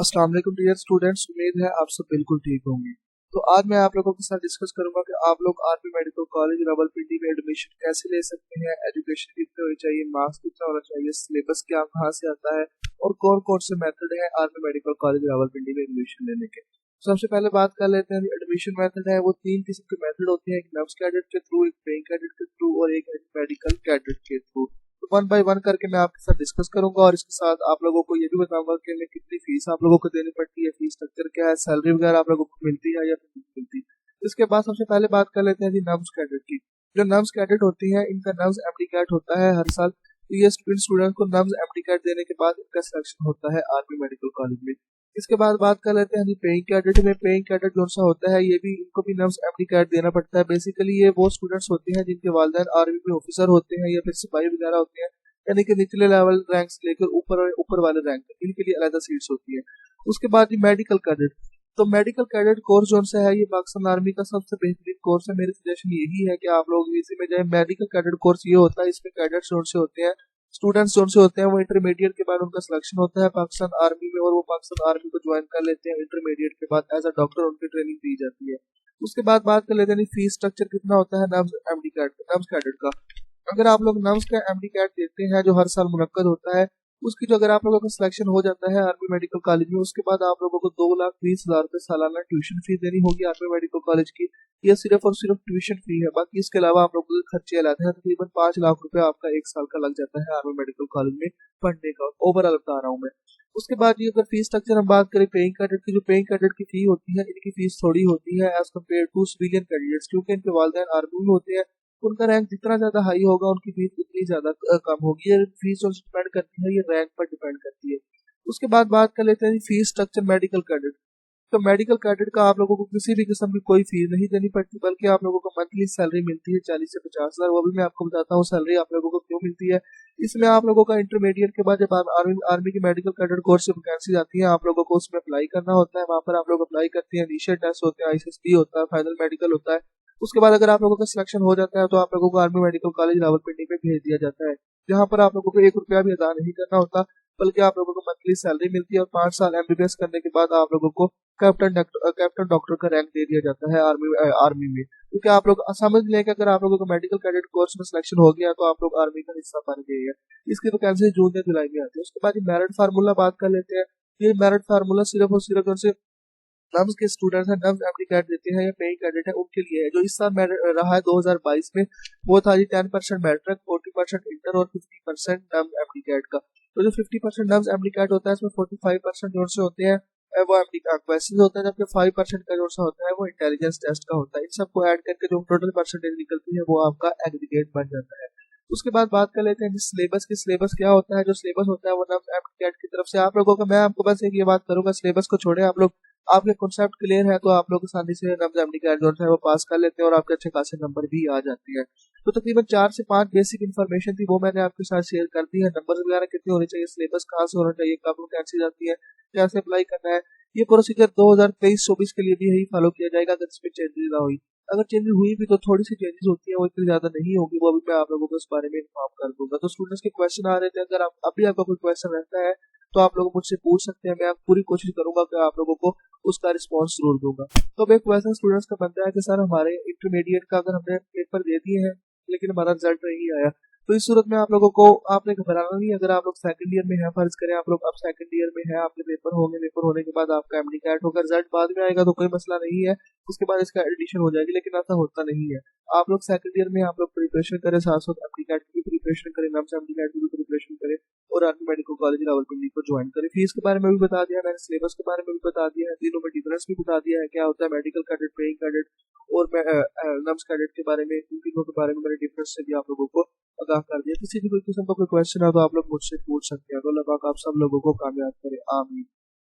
अस्सलाम वालेकुम dear students, उम्मीद है आप सब बिल्कुल ठीक होंगे। तो आज मैं आप लोगों के साथ डिस्कस करूंगा कि आप लोग आर्मी मेडिकल कॉलेज रावलपिंडी में एडमिशन कैसे ले सकते हैं, एजुकेशन कितनी होनी चाहिए, मार्क्स कितना होना चाहिए, सिलेबस क्या कहाँ से आता है और कौन कौन से मेथड है आर्मी मेडिकल कॉलेज रावलपिंडी में एडमिशन लेने के। सबसे पहले बात कर लेते हैं एडमिशन मेथड है। वो तीन किस्म के मेथड होते हैं, एक नर्स कैडेट के थ्रू, एक पेइंग कैडेट के थ्रू और एक मेडिकल कैडेट के थ्रू। तो वन बाय वन करके मैं आपके साथ डिस्कस करूंगा और इसके साथ आप लोगों को ये भी बताऊंगा कि मैं कितनी फीस आप लोगों को देनी पड़ती है, फीस स्ट्रक्चर क्या है, सैलरी वगैरह आप लोगों को मिलती है या नहीं मिलती। इसके बाद सबसे पहले बात कर लेते हैं जी नर्स कैडेट की। जो नर्स कैडेट होती है इनका नर्स एमडी कैट होता है हर साल। तो ये स्टूडेंट को नर्स एमडी कैट देने के बाद इनका सिलेक्शन होता है आर्मी मेडिकल कॉलेज में। इसके बाद बात कर लेते हैं जी पेइंग कैडेट में। पेइंग कैडेट जो सा होता है ये भी इनको भी नर्स एमडी कैट देना पड़ता है। बेसिकली ये वो स्टूडेंट्स होते हैं जिनके वालिदैन आर्मी में ऑफिसर होते हैं या फिर सिपाही वगैरह होते हैं, यानी कि निचले लेवल रैंक से लेकर ऊपर वाले रैंक तक इनके लिए अलग सीट्स होती है। उसके बाद ये मेडिकल कैडेट। तो मेडिकल कैडेट कोर्स जो सा है ये पाकिस्तान आर्मी का सबसे बेहतरीन कोर्स है। मेरी सजेशन यही है कि आप लोग इसी में जाए। मेडिकल कैडेट कोर्स ये होता है, इसमें कैडेट्स जो से होते हैं, स्टूडेंट्स जो से होते हैं, वो इंटरमीडिएट के बाद उनका सिलेक्शन होता है पाकिस्तान आर्मी में और वो पाकिस्तान आर्मी को ज्वाइन कर लेते हैं। इंटरमीडिएट के बाद एज अ डॉक्टर उनकी ट्रेनिंग दी जाती है। उसके बाद बात कर लेते हैं फीस स्ट्रक्चर कितना होता है नर्स एमडी कैडेट का। अगर आप लोग नर्स का एमडी कैट देते हैं जो हर साल मुनक्कद होता है, उसकी जो अगर आप लोगों का सिलेक्शन हो जाता है आर्मी मेडिकल कॉलेज में, उसके बाद आप लोगों को 2,20,000 रुपए सालाना ट्यूशन फीस देनी होगी आर्मी मेडिकल कॉलेज की। यह सिर्फ और सिर्फ ट्यूशन फी है, बाकी इसके अलावा आप लोगों के खर्चे अलग हैं। तकरीबन 5 लाख रुपए आपका एक साल का लग जाता है आर्मी मेडिकल कॉलेज में पढ़ने का। ओवरऑल बता रहा हूँ मैं। उसके बाद ये अगर फीस स्ट्रक्चर हम बात करें पेइंग कैडेट की, जो पेइंग कैडेट की फी होती है इनकी फीस थोड़ी होती है as compare to civilian cadets, क्योंकि इनके वालिदैन आर्मी में होते हैं। उनका रैंक जितना ज्यादा हाई होगा उनकी फीस उतनी ज्यादा कम होगी। ये फीस जो डिपेंड करती है ये रैंक पर डिपेंड करती है। उसके बाद बात कर लेते हैं फीस स्ट्रक्चर मेडिकल कैडेट। तो मेडिकल कैडेट का आप लोगों को किसी भी किस्म की कोई फीस नहीं देनी पड़ती, बल्कि आप लोगों को मंथली सैलरी मिलती है 40 से 50 हजार। वो भी मैं आपको बताता हूँ सैलरी आप लोगों को क्यों मिलती है। इसमें आप लोगों का इंटरमीडिएट के बाद जब आर्मी की मेडिकल कैडेट कोर्स से वैकेंसी आती है, आप लोगों को उसमें अप्लाई करना होता है। वहां पर आप लोग अप्लाई करते हैं, इनिशियल टेस्ट होते हैं, आईसीएसबी होता है, फाइनल मेडिकल होता है। उसके बाद अगर आप लोगों का सिलेक्शन हो जाता है तो आप लोगों को आर्मी मेडिकल कॉलेज रावलपिंडी में भेज दिया जाता है, जहाँ पर आप लोगों को 1 रुपया भी अदा नहीं करना होता, बल्कि आप लोगों को मंथली सैलरी मिलती है और 5 साल एमबीबीएस करने के बाद आप लोगों को कैप्टन डॉक्टर का रैंक दे दिया जाता है आर्मी में। क्योंकि आप लोग समझ लें कि अगर आप लोगों का मेडिकल कैडेट कोर्स में सिलेक्शन हो गया तो आप लोग आर्मी का हिस्सा बन गए हैं। इसकी वैकेंसी जून या जुलाई में आती है। उसके बाद मेरिट फार्मूला बात कर लेते हैं। ये मेरिट फार्मूला सिर्फ और सिर्फ उनसे नर्स के स्टूडेंट्स हैं, नर्स एमडी कैट देते हैं या पेइंग कैडेट है उनके लिए है। जो इस साल रहा है 2022 में, वो था जी 10% मैट्रिक, 40% इंटर और 50% नर्स एमडी कैट का। तो जो 50% नर्स एमडी कैट होता है इसमें 45% जोर से होते हैं वो एमडी क्वेश्चन होता है, जबकि 5% का जोर सा होता है वो इंटेलिजेंस टेस्ट का होता है। इन सबको ऐड करके जो टोटल परसेंटेज निकलती है वो आपका एग्रीगेट बन जाता है। उसके बाद बात कर लेते हैं सिलेबस की। सिलेबस क्या होता है? जो सिलेबस होता है वो नर्स एमडी कैट की तरफ से आप लोगों का, मैं आपको बस एक ये बात करूंगा, सिलेबस को छोड़े आप लोग, आपके कॉन्सेप्ट क्लियर है तो आप लोग आसानी से नब्ज एमडी का जो है वो पास कर लेते हैं और आपके अच्छे खासे नंबर भी आ जाते हैं। तो तकरीबन 4 से 5 बेसिक इन्फॉर्मेशन थी, वो मैंने आपके साथ शेयर कर दी है। नंबर वगैरह कितने होने चाहिए, सिलेबस कहाँ से होना चाहिए, कब वैकेंसी आती है, कैसे अप्लाई करना है, ये प्रोसीजर 2023-24 के लिए भी यही फॉलो किया जाएगा अगर इसमें चेंजेस ना हुई। अगर चेंजेस हुई भी तो थोड़ी सी चेंजेस होती है, वो इतनी ज्यादा नहीं होगी, वो भी मैं आप लोगों को इस बारे में इन्फॉर्म कर दूंगा। तो स्टूडेंट्स के क्वेश्चन आ रहे थे, अगर आप अभी आपका कोई क्वेश्चन रहता है तो आप लोग मुझसे पूछ सकते हैं। मैं पूरी कोशिश करूंगा कि आप लोगों को उसका रिस्पॉन्स जरूर दूंगा। तो अब एक क्वेश्चन स्टूडेंट्स का बनता है कि सर हमारे इंटरमीडिएट का अगर हमने पेपर दे दिए हैं लेकिन हमारा रिजल्ट नहीं आया, तो इस सूरत में आप लोगों को आपने घबराना नहीं। अगर आप लोग सेकंड ईयर में है, फर्ज करें आप लोग अब सेकंड ईयर में है, आपके पेपर होंगे, पेपर होने के बाद आपका एमडी कैट होगा, रिजल्ट बाद में आएगा तो कोई मसला नहीं है, उसके बाद इसका एडिशन हो जाएगी, लेकिन ऐसा होता नहीं है। आप लोग सेकंड ईयर में आप लोग प्रिपरेशन करें, साथ साथ एमडी कैट की भी प्रिपरेशन करें, नम्स एमडी कैट की भी प्रिपरेशन करें और आर्मी मेडिकल कॉलेज रावलपिंडी को ज्वाइन करें। फीस के बारे में भी बता दिया मैंने, सिलेबस के बारे में भी बता दिया है, तीनों में डिफरेंस भी बता दिया है क्या होता है मेडिकल कैडेट, पेइंग कैडेट और नम्स कैडेट के बारे में। इन तीनों के बारे में मैंने डिफरेंस से भी आप लोगों को आगाह कर दिया। किसी भी कोई किस्म का कोई क्वेश्चन है तो आप लोग मुझसे पूछ सकते हैं। तो अल्लाह पाक आप सब लोगों को कामयाब करे, आमीन।